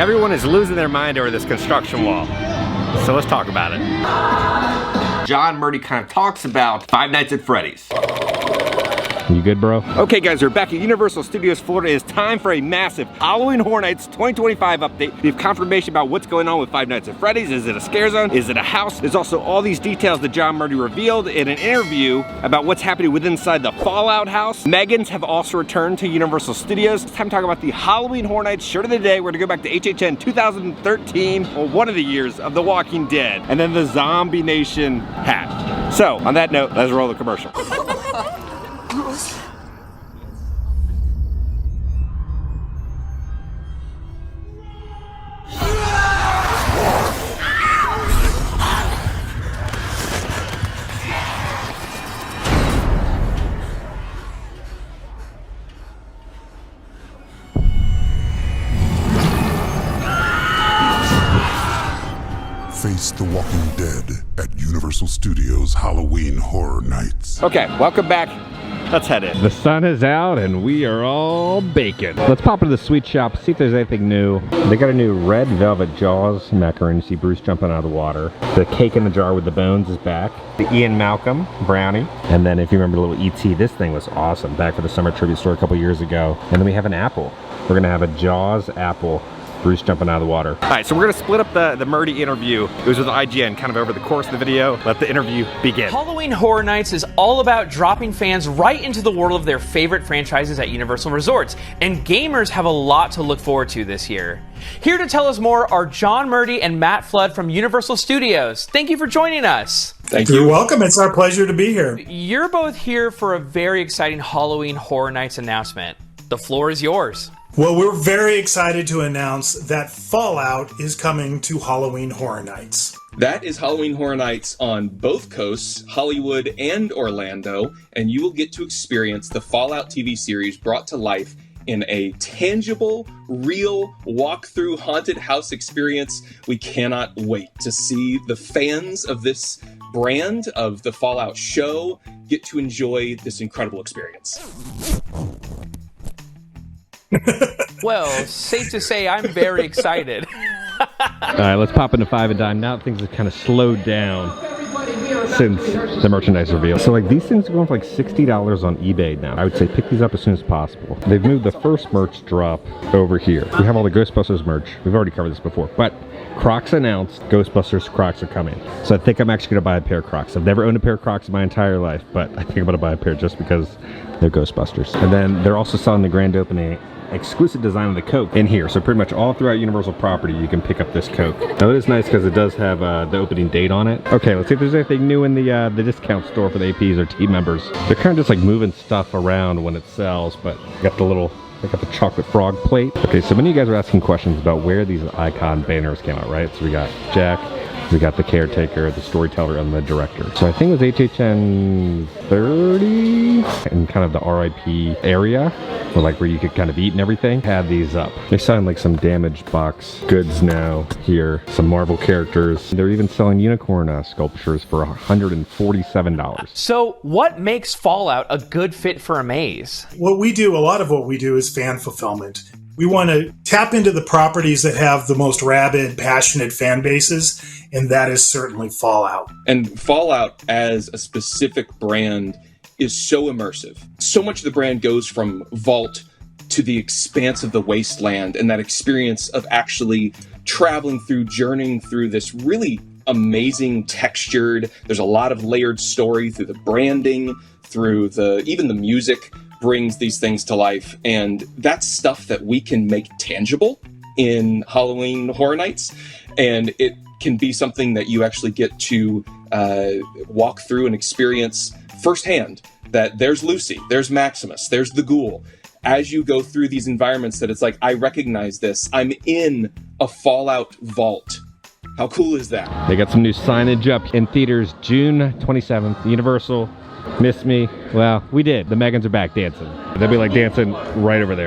Everyone is losing their mind over this construction wall. So let's talk about it. John Murdy kind of talks about Five Nights at Freddy's. You good, bro? Okay guys, we're back at Universal Studios Florida. It's time for a massive Halloween Horror Nights 2025 update. We have confirmation about what's going on with Five Nights at Freddy's. Is it a scare zone? Is it a house? There's also all these details that John Murdy revealed in an interview about what's happening within inside the Fallout house. Megans have also returned to Universal Studios. It's time to talk about the Halloween Horror Nights shirt of the day. We're gonna go back to HHN 2013, or one of the years of The Walking Dead, and then the Zombie Nation hat. So, on that note, let's roll the commercial. Face The Walking Dead at Universal Studios Halloween Horror Nights. Okay, welcome back. Let's head in. The sun is out and we are all baking. Let's pop into the sweet shop, see if there's anything new. They got a new red velvet Jaws macaron. See Bruce jumping out of the water. The cake in the jar with the bones is back. The Ian Malcolm brownie. And then if you remember the little E.T., this thing was awesome. Back for the summer tribute store a couple years ago. And then we have an apple. We're gonna have a Jaws apple. Bruce jumping out of the water. All right, so we're gonna split up the Murdy interview. It was with IGN, kind of over the course of the video. Let the interview begin. Halloween Horror Nights is all about dropping fans right into the world of their favorite franchises at Universal Resorts, and gamers have a lot to look forward to this year. Here to tell us more are John Murdy and Matt Flood from Universal Studios. Thank you for joining us. Thank you. You're welcome. It's our pleasure to be here. You're both here for a very exciting Halloween Horror Nights announcement. The floor is yours. Well, we're very excited to announce that Fallout is coming to Halloween Horror Nights. That is Halloween Horror Nights on both coasts, Hollywood and Orlando, and you will get to experience the Fallout TV series brought to life in a tangible, real, walk-through haunted house experience. We cannot wait to see the fans of this brand, of the Fallout show, get to enjoy this incredible experience. Well, safe to say I'm very excited. All right, let's pop into Five and Dime. Now things have kind of slowed down since the merchandise reveal. So like these things are going for like $60 on eBay now. I would say pick these up as soon as possible. They've moved the first merch drop over here. We have all the Ghostbusters merch. We've already covered this before, but Crocs announced Ghostbusters Crocs are coming. So I think I'm actually gonna buy a pair of Crocs. I've never owned a pair of Crocs in my entire life, but I think I'm gonna buy a pair just because they're Ghostbusters. And then they're also selling the grand opening exclusive design of the Coke in here. So pretty much all throughout Universal property, you can pick up this Coke. Now it is nice because it does have the opening date on it. Okay, let's see if there's anything new in the discount store for the APs or team members. They're kind of just like moving stuff around when it sells, but got the little, they got the chocolate frog plate. Okay, so many of you guys are asking questions about where these icon banners came out, right? So we got Jack, we got the caretaker, the storyteller, and the director. So I think it was HHN 30 and kind of the RIP area, or like where you could kind of eat and everything, had these up. They're selling like some damaged box goods now here, some Marvel characters. They're even selling unicorn sculptures for $147. So what makes Fallout a good fit for a maze? What we do, a lot of what we do is fan fulfillment. We want to tap into the properties that have the most rabid, passionate fan bases, and that is certainly Fallout. And Fallout as a specific brand is so immersive. So much of the brand goes from vault to the expanse of the wasteland, and that experience of actually traveling through, journeying through this really amazing textured, there's a lot of layered story through the branding, through even the music brings these things to life. And that's stuff that we can make tangible in Halloween Horror Nights. And it can be something that you actually get to walk through and experience firsthand. That there's Lucy, there's Maximus, there's the ghoul. As you go through these environments that it's like, I recognize this. I'm in a Fallout vault. How cool is that? They got some new signage up in theaters June 27th. Universal, miss me? Well, we did. The Megans are back dancing. They'll be like dancing right over there.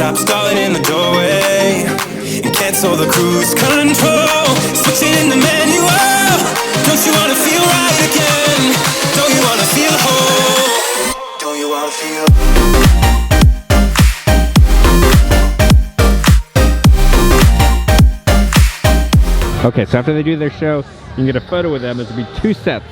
Stop stalling in the doorway and cancel the cruise control. Switching in the manual. Don't you wanna feel right again? Don't you wanna feel whole? Don't you wanna feel? Okay, so after they do their show, you can get a photo with them. There's gonna be 2 sets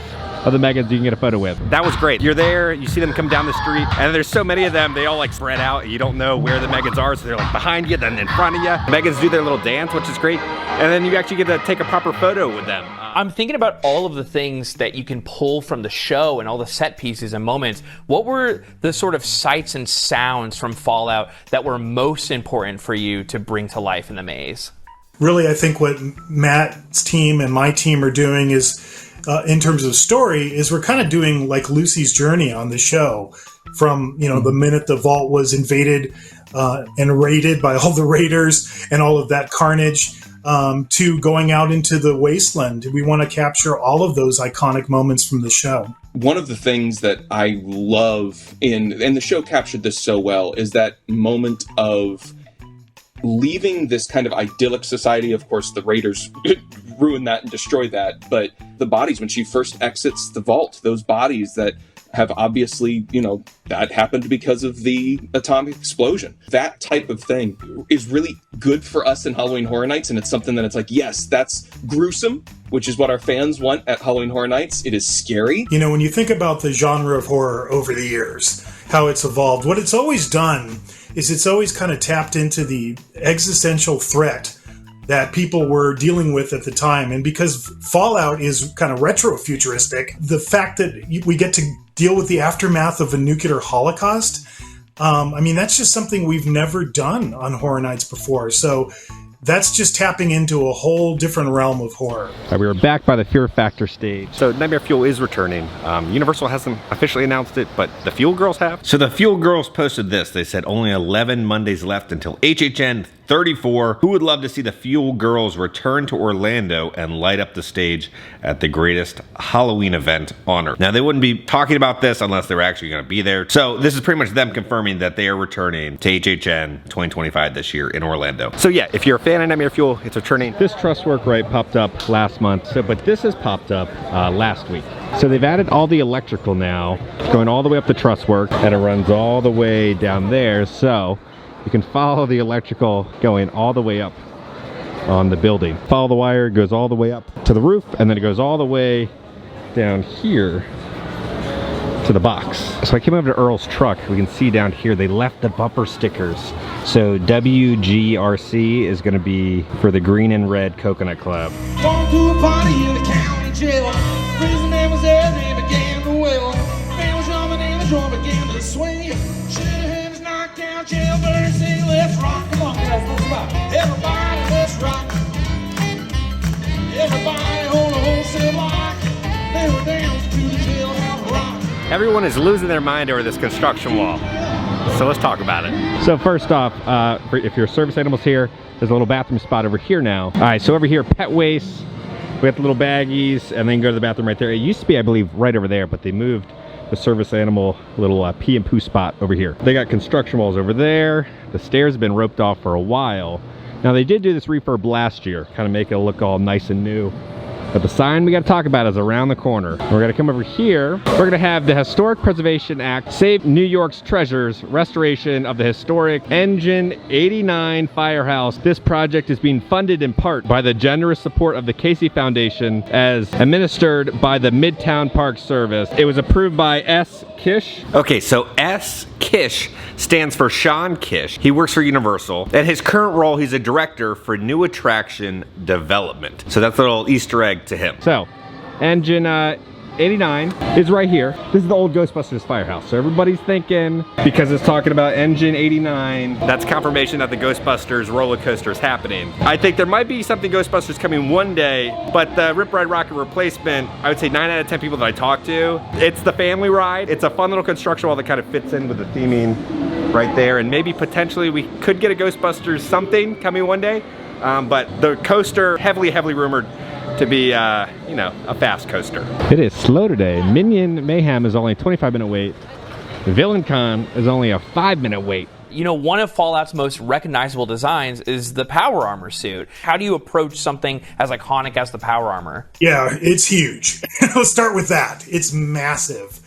of the Megans you can get a photo with. That was great. You're there, you see them come down the street, and there's so many of them, they all like spread out, and you don't know where the Megans are, so they're like behind you, then in front of you. Megans do their little dance, which is great, and then you actually get to take a proper photo with them. I'm thinking about all of the things that you can pull from the show and all the set pieces and moments. What were the sort of sights and sounds from Fallout that were most important for you to bring to life in the maze? Really, I think what Matt's team and my team are doing is, in terms of story, is we're kind of doing like Lucy's journey on the show. From, you know, the minute the vault was invaded and raided by all the raiders and all of that carnage, to going out into the wasteland. We want to capture all of those iconic moments from the show. One of the things that I love and the show captured this so well, is that moment of leaving this kind of idyllic society. Of course, the raiders ruined that and destroyed that, but the bodies, when she first exits the vault, those bodies that have obviously, you know, that happened because of the atomic explosion. That type of thing is really good for us in Halloween Horror Nights, and it's something that it's like, yes, that's gruesome, which is what our fans want at Halloween Horror Nights. It is scary. You know, when you think about the genre of horror over the years, how it's evolved, what it's always done is it's always kind of tapped into the existential threat that people were dealing with at the time. And because Fallout is kind of retro-futuristic, the fact that we get to deal with the aftermath of a nuclear holocaust, I mean, that's just something we've never done on Horror Nights before. So that's just tapping into a whole different realm of horror. We were back by the Fear Factor stage. So Nightmare Fuel is returning. Universal hasn't officially announced it, but the Fuel Girls have. So the Fuel Girls posted this. They said only 11 Mondays left until HHN 34. Who would love to see the Fuel Girls return to Orlando and light up the stage at the greatest Halloween event on Earth? Now, they wouldn't be talking about this unless they were actually going to be there. So this is pretty much them confirming that they are returning to HHN 2025 this year in Orlando. So yeah, if you're a fan of Nightmare Fuel, it's returning. This truss work right popped up last month, but this has popped up last week. So they've added all the electrical now, going all the way up the truss work, and it runs all the way down there. So you can follow the electrical going all the way up on the building. Follow the wire, it goes all the way up to the roof, and then it goes all the way down here to the box. So I came over to Earl's truck. We can see down here they left the bumper stickers. So WGRC is going to be for the Green and Red Coconut Club. Going to a party in the county jail. Prison man was there, they began to wail. Man was jumping and the drum began to swing. Should have had his knockdown, jailbird sing, let's rock. Come on, guys, let's rock. Everybody, let's rock. Everybody hold a wholesale lock. They were down to the jailhouse rock. Everyone is losing their mind over this construction wall. So let's talk about it. So first off, if your service animal's here, there's a little bathroom spot over here now. All right, so over here, pet waste. We got the little baggies, and then go to the bathroom right there. It used to be, I believe, right over there, but they moved the service animal little pee and poo spot over here. They got construction walls over there. The stairs have been roped off for a while. Now, they did do this refurb last year, kind of make it look all nice and new. But the sign we got to talk about is around the corner. We're going to come over here. We're going to have the Historic Preservation Act Save New York's Treasures restoration of the historic Engine 89 firehouse. This project is being funded in part by the generous support of the Casey Foundation as administered by the Midtown Park Service. It was approved by S. Kish. Okay, so S. Kish stands for Sean Kish. He works for Universal. At his current role, he's a director for new attraction development. So that's a little Easter egg to him. So, Engine 89 is right here. This is the old Ghostbusters firehouse. So everybody's thinking, because it's talking about Engine 89, that's confirmation that the Ghostbusters Rollercoaster is happening. I think there might be something Ghostbusters coming one day, but the Rip Ride Rocket replacement, I would say 9 out of 10 people that I talk to, it's the family ride. It's a fun little construction wall that kind of fits in with the theming right there, and maybe potentially we could get a Ghostbusters something coming one day, but the coaster, heavily rumored to be, you know, a fast coaster. It is slow today. Minion Mayhem is only a 25-minute wait. VillainCon is only a 5-minute wait. You know, one of Fallout's most recognizable designs is the power armor suit. How do you approach something as iconic as the power armor? Yeah, it's huge. Let's start with that. It's massive.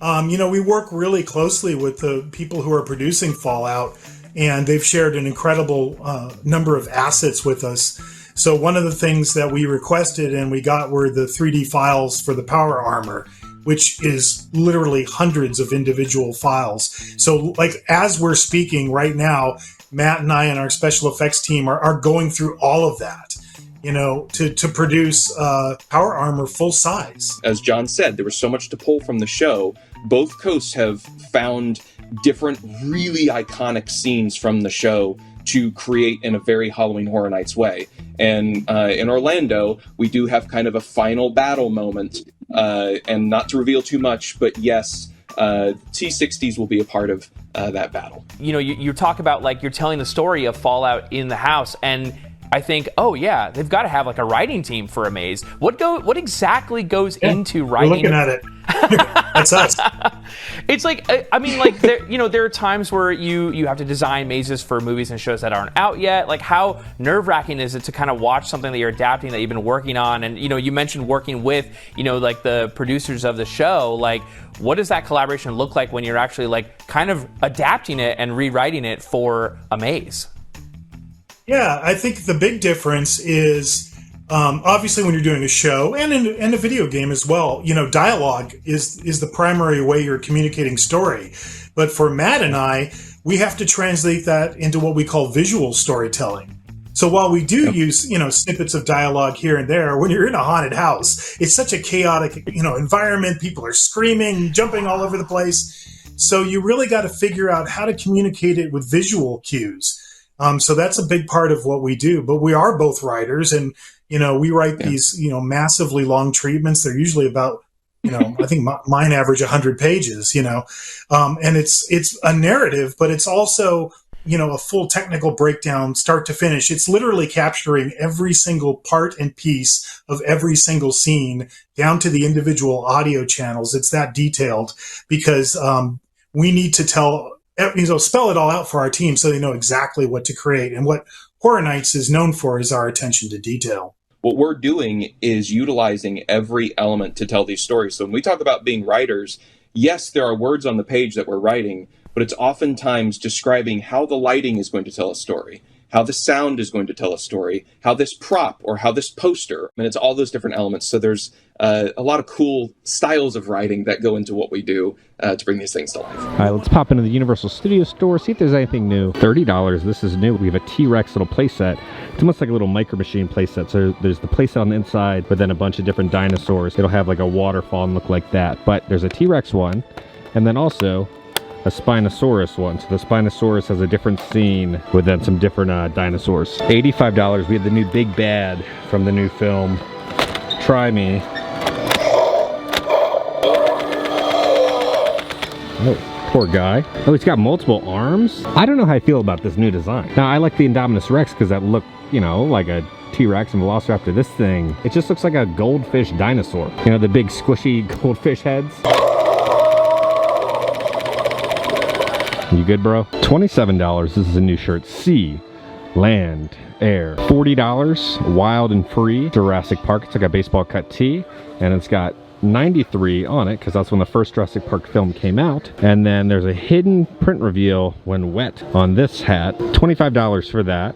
You know, we work really closely with the people who are producing Fallout, and they've shared an incredible number of assets with us. So one of the things that we requested and we got were the 3D files for the power armor, which is literally hundreds of individual files. So like as we're speaking right now, Matt and I and our special effects team are going through all of that, you know, to produce power armor full size. As John said, there was so much to pull from the show. Both coasts have found different really iconic scenes from the show to create in a very Halloween Horror Nights way. And in Orlando, we do have kind of a final battle moment, and not to reveal too much, but yes, T-60s will be a part of that battle. You know, you talk about, like, you're telling the story of Fallout in the house, and I think, oh yeah, they've got to have like a writing team for a maze. What exactly goes into writing? We're looking at it. That's us. It's like, I mean, like, there are times where you have to design mazes for movies and shows that aren't out yet. Like, how nerve-wracking is it to kind of watch something that you're adapting that you've been working on? And, you know, you mentioned working with, you know, like the producers of the show. Like, what does that collaboration look like when you're actually like kind of adapting it and rewriting it for a maze? Yeah, I think the big difference is obviously when you're doing a show and in a video game as well, you know, dialogue is the primary way you're communicating story. But for Matt and I, we have to translate that into what we call visual storytelling. So while we do use, you know, snippets of dialogue here and there, when you're in a haunted house, it's such a chaotic, you know, environment. People are screaming, jumping all over the place. So you really got to figure out how to communicate it with visual cues. So that's a big part of what we do, but we are both writers, and, you know, we write these, you know, massively long treatments. They're usually about, you know, I think mine average 100 pages, you know, and it's a narrative, but it's also, you know, a full technical breakdown, start to finish. It's literally capturing every single part and piece of every single scene down to the individual audio channels. It's that detailed because we need to spell it all out for our team so they know exactly what to create. And what Horror Nights is known for is our attention to detail. What we're doing is utilizing every element to tell these stories. So when we talk about being writers, yes, there are words on the page that we're writing, but it's oftentimes describing how the lighting is going to tell a story, how the sound is going to tell a story, how this prop or how this poster, and it's all those different elements. So there's a lot of cool styles of writing that go into what we do to bring these things to life. All right, let's pop into the Universal Studios store, see if there's anything new. $30, this is new. We have a T-Rex little playset. It's almost like a little Micro Machine playset. So there's the playset on the inside, but then a bunch of different dinosaurs. It'll have like a waterfall and look like that. But there's a T-Rex one, and then also a Spinosaurus one. So the Spinosaurus has a different scene with then some different dinosaurs. $85, we have the new Big Bad from the new film, Try Me. Oh, poor guy. Oh, he's got multiple arms? I don't know how I feel about this new design. Now, I like the Indominus Rex because that looked, you know, like a T-Rex and Velociraptor. This thing, it just looks like a goldfish dinosaur. You know, the big squishy goldfish heads. You good, bro? $27, this is a new shirt. Sea, Land, Air. $40, Wild and Free, Jurassic Park. It's like a baseball cut tee, and it's got 93 on it because that's when the first Jurassic Park film came out. And then there's a hidden print reveal when wet on this hat. $25 for that.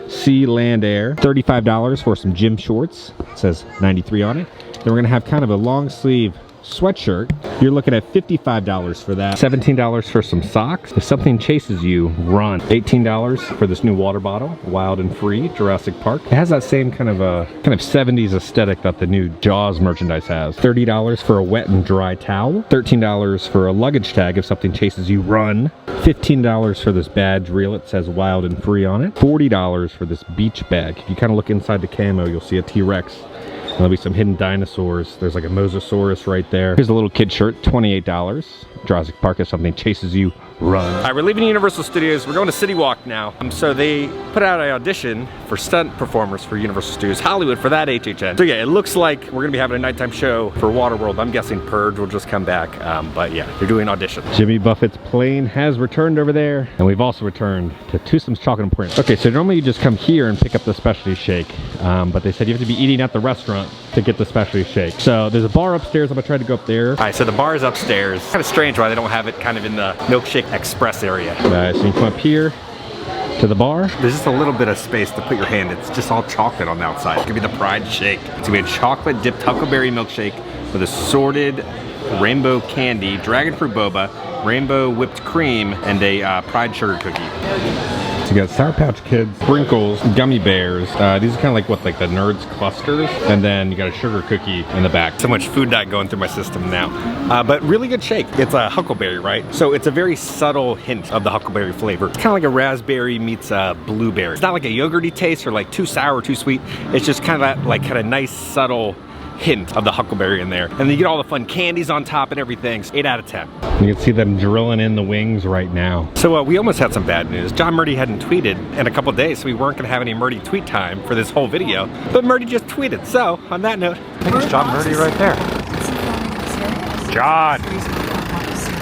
Sea, Land, Air. $35 for some gym shorts. It says 93 on it. Then we're gonna have kind of a long sleeve sweatshirt. You're looking at $55 for that. $17 for some socks. If something chases you, run. $18 for this new water bottle, Wild and Free, Jurassic Park. It has that same kind of 70s aesthetic that the new Jaws merchandise has. $30 for a wet and dry towel. $13 for a luggage tag. If something chases you, run. $15 for this badge reel. It says Wild and Free on it. $40 for this beach bag. If you kind of look inside the camo, you'll see a T-Rex. There'll be some hidden dinosaurs. There's like a Mosasaurus right there. Here's a little kid shirt, $28. Jurassic Park, if something chases you, run. All right, we're leaving Universal Studios. We're going to City Walk now. So they put out an audition for stunt performers for Universal Studios Hollywood for that HHN. So yeah, it looks like we're gonna be having a nighttime show for Waterworld. I'm guessing Purge will just come back. But yeah, they're doing auditions. Jimmy Buffett's plane has returned over there, and we've also returned to Twosome's Chocolate and Print. Okay, so normally you just come here and pick up the specialty shake, but they said you have to be eating at the restaurant to get the specialty shake. So there's a bar upstairs. I'm gonna try to go up there. All right, so the bar is upstairs. Kind of strange why they don't have it kind of in the Milkshake Express area. So you come up here to the bar. There's just a little bit of space to put your hand. It's just all chocolate on the outside. It's gonna be the Pride Shake. It's gonna be a chocolate dipped huckleberry milkshake with assorted rainbow candy, dragon fruit boba, rainbow whipped cream, and a Pride sugar cookie. So you got Sour Pouch Kids, sprinkles, gummy bears. These are kind of like what, like the Nerds clusters, and then you got a sugar cookie in the back. So much food dye going through my system now. But really good shake. It's a huckleberry, right? So it's a very subtle hint of the huckleberry flavor. It's kind of like a raspberry meets a blueberry. It's not like a yogurty taste or like too sour or too sweet. It's just kind of that like kind of nice subtle hint of the huckleberry in there. And then you get all the fun candies on top and everything. 8 out of 10. You can see them drilling in the wings right now. So we almost had some bad news. John Murdy hadn't tweeted in a couple days, so we weren't going to have any Murdy tweet time for this whole video. But Murdy just tweeted. So on that note, I think it's John Murdy right there. John!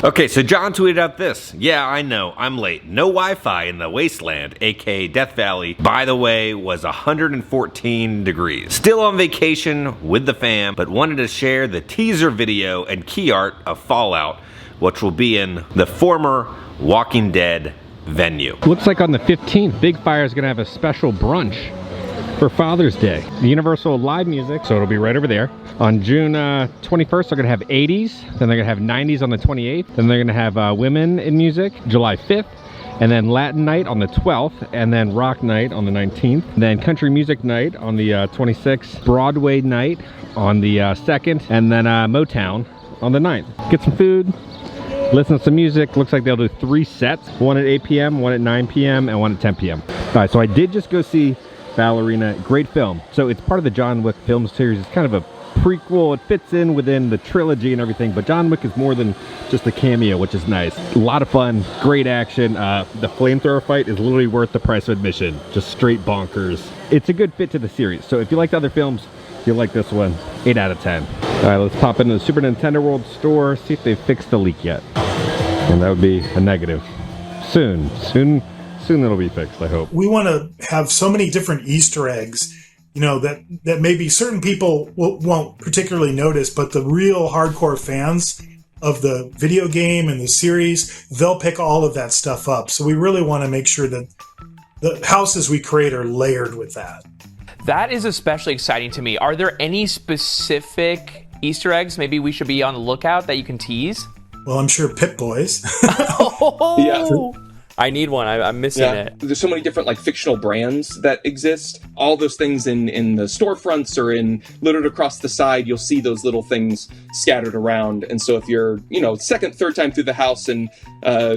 Okay, so John tweeted out this. Yeah, I know, I'm late. No Wi-Fi in the wasteland, aka Death Valley, by the way, was 114 degrees. Still on vacation with the fam, but wanted to share the teaser video and key art of Fallout, which will be in the former Walking Dead venue. Looks like on the 15th, Big Fire is gonna have a special brunch for Father's Day. The Universal live music, so it'll be right over there. On June 21st, they're gonna have 80s, then they're gonna have 90s on the 28th, then they're gonna have women in music, July 5th, and then Latin night on the 12th, and then rock night on the 19th, then country music night on the 26th, Broadway night on the 2nd, and then Motown on the 9th. Get some food, listen to some music. Looks like they'll do 3 sets, one at 8 p.m., one at 9 p.m., and one at 10 p.m. All right, so I did just go see Ballerina. Great film. So it's part of the John Wick film series. It's kind of a prequel. It fits in within the trilogy and everything, but John Wick is more than just a cameo, which is nice. A lot of fun, great action. The flamethrower fight is literally worth the price of admission. Just straight bonkers. It's a good fit to the series. So if you like the other films, you'll like this one. 8 out of 10. All right, let's pop into the Super Nintendo World store, see if they've fixed the leak yet. And that would be a negative. Soon it'll be fixed, I hope. We want to have so many different Easter eggs, you know, that maybe certain people won't particularly notice, but the real hardcore fans of the video game and the series, they'll pick all of that stuff up. So we really want to make sure that the houses we create are layered with that. That is especially exciting to me. Are there any specific Easter eggs maybe we should be on the lookout that you can tease? Well, I'm sure Pit Boys. Oh! Yeah. I need one. I'm missing it. There's so many different like fictional brands that exist. All those things in the storefronts or in littered across the side, you'll see those little things scattered around. And so if you're, second, third time through the house and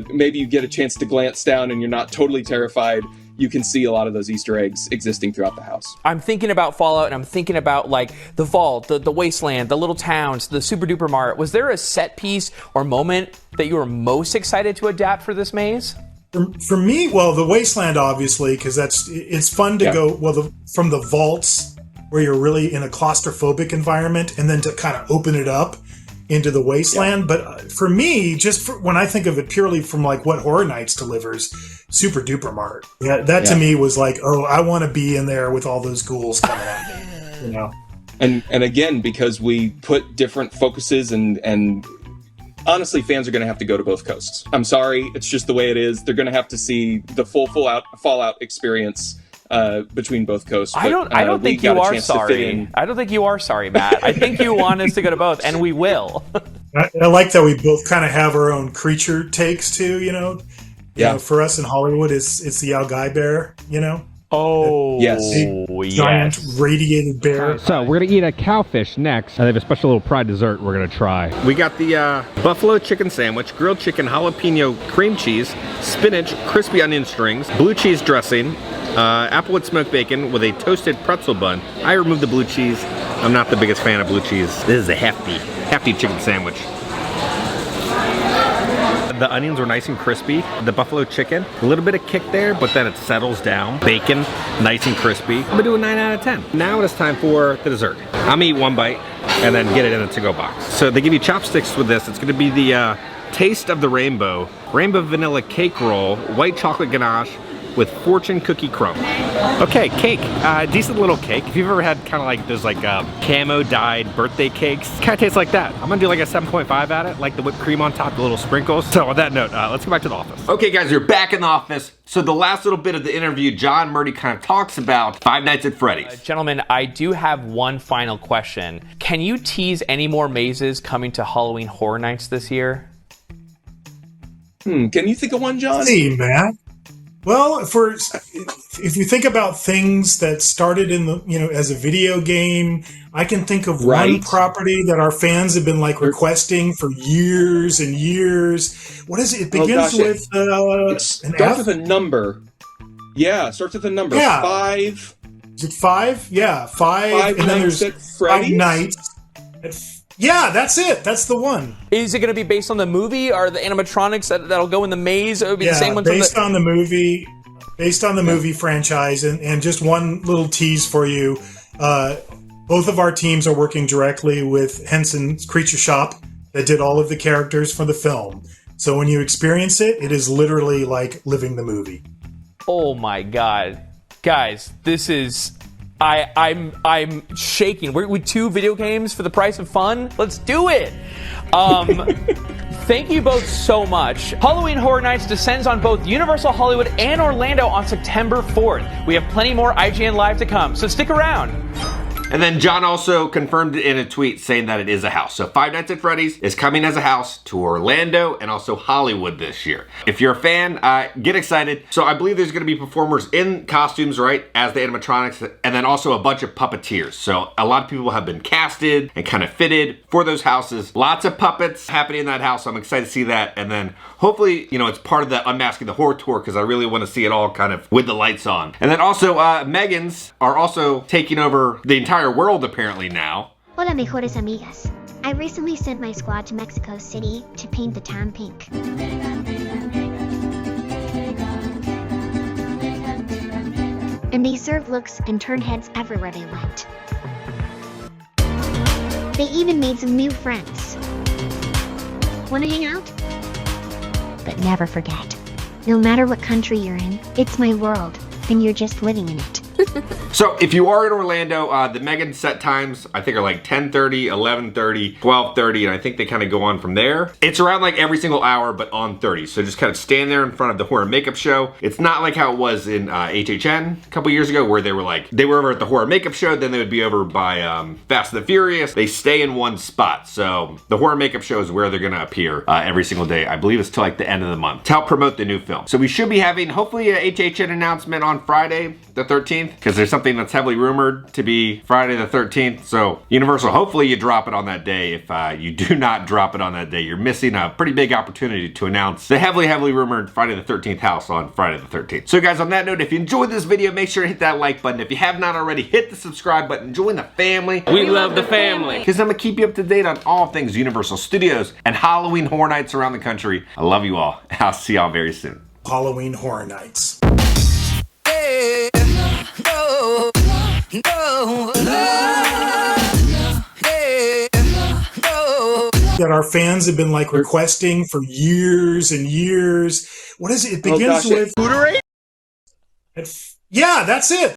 maybe you get a chance to glance down and you're not totally terrified, you can see a lot of those Easter eggs existing throughout the house. I'm thinking about Fallout and I'm thinking about like the vault, the wasteland, the little towns, the super duper mart. Was there a set piece or moment that you were most excited to adapt for this maze? For me, well, the wasteland, obviously, because it's fun to go from the vaults where you're really in a claustrophobic environment and then to kind of open it up into the wasteland. Yeah. But for me, when I think of it purely from like what Horror Nights delivers, Super Duper Mart. Yeah, that to me was like, oh, I want to be in there with all those ghouls coming at me, And again, because we put different focuses and honestly, fans are going to have to go to both coasts. I'm sorry, it's just the way it is. They're going to have to see the full Fallout experience between both coasts. I don't think you are sorry. I don't think you are sorry, Matt. I think you want us to go to both, and we will. I like that we both kind of have our own creature takes too. You know, for us in Hollywood, it's the Al Guy bear. Oh, yes. Giant radiated bear. So we're going to eat a cowfish next. They have a special little Pride dessert we're going to try. We got the buffalo chicken sandwich, grilled chicken, jalapeno cream cheese, spinach, crispy onion strings, blue cheese dressing, applewood smoked bacon with a toasted pretzel bun. I removed the blue cheese. I'm not the biggest fan of blue cheese. This is a hefty chicken sandwich. The onions were nice and crispy. The buffalo chicken, a little bit of kick there, but then it settles down. Bacon, nice and crispy. I'm gonna do a 9 out of 10. Now it is time for the dessert. I'm gonna eat one bite and then get it in a to-go box. So they give you chopsticks with this. It's gonna be the Taste of the Rainbow Vanilla Cake Roll, white chocolate ganache with fortune cookie crumb. Okay, cake. Decent little cake. If you've ever had kind of like those like camo dyed birthday cakes, kind of tastes like that. I'm gonna do like a 7.5 at it, like the whipped cream on top, the little sprinkles. So on that note, let's go back to the office. Okay guys, we're back in the office. So the last little bit of the interview, John Murdy kind of talks about Five Nights at Freddy's. Gentlemen, I do have one final question. Can you tease any more mazes coming to Halloween Horror Nights this year? Can you think of one, John? Hey, Matt. Well, if you think about things that started in the as a video game, I can think of one property that our fans have been like requesting for years and years. What is it? It begins with it starts with a number. Yeah, it starts with a number. Yeah. 5. Is it 5? Yeah, 5. And then there's 5 nights. Yeah, that's it. That's the one. Is it going to be based on the movie? Or the animatronics that'll go in the maze? It would be the same ones based on the movie. Based on the movie franchise. And just one little tease for you. Both of our teams are working directly with Henson's Creature Shop that did all of the characters for the film. So when you experience it, it is literally like living the movie. Oh my God. Guys, this is... I'm shaking. We're with 2 video games for the price of fun. Let's do it. Thank you both so much. Halloween Horror Nights descends on both Universal Hollywood and Orlando on September 4th. We have plenty more IGN Live to come, so stick around. And then John also confirmed it in a tweet saying that it is a house. So Five Nights at Freddy's is coming as a house to Orlando and also Hollywood this year. If you're a fan, get excited. So I believe there's gonna be performers in costumes, right, as the animatronics, and then also a bunch of puppeteers. So a lot of people have been casted and kind of fitted for those houses. Lots of puppets happening in that house, so I'm excited to see that. And then hopefully, it's part of the Unmasking the Horror Tour because I really want to see it all kind of with the lights on. And then also, Megans are also taking over the entire world apparently now. Hola mejores amigas. I recently sent my squad to Mexico City to paint the town pink. And they served looks and turned heads everywhere they went. They even made some new friends. Wanna hang out? But never forget, no matter what country you're in, it's my world, and you're just living in it. So if you are in Orlando, the Megan set times I think are like 10:30, 11:30, 12:30, and I think they kind of go on from there. It's around like every single hour, but on 30. So just kind of stand there in front of the horror makeup show. It's not like how it was in HHN a couple years ago, where they were over at the horror makeup show, then they would be over by Fast and the Furious. They stay in one spot. So the horror makeup show is where they're gonna appear every single day. I believe it's till like the end of the month to help promote the new film. So we should be having hopefully a HHN announcement on Friday the 13th, because there's something that's heavily rumored to be Friday the 13th. So Universal, hopefully you drop it on that day. If you do not drop it on that day, you're missing a pretty big opportunity to announce the heavily rumored Friday the 13th house on Friday the 13th. So guys, on that note, if you enjoyed this video, make sure to hit that like button. If you have not already, hit the subscribe button. Join the family. We love the family. Because I'm gonna keep you up to date on all things Universal Studios and Halloween Horror Nights around the country. I love you all. I'll see y'all very soon. Halloween Horror Nights. That our fans have been like requesting for years and years. What is it? It begins with... Hooterate? Yeah, that's it.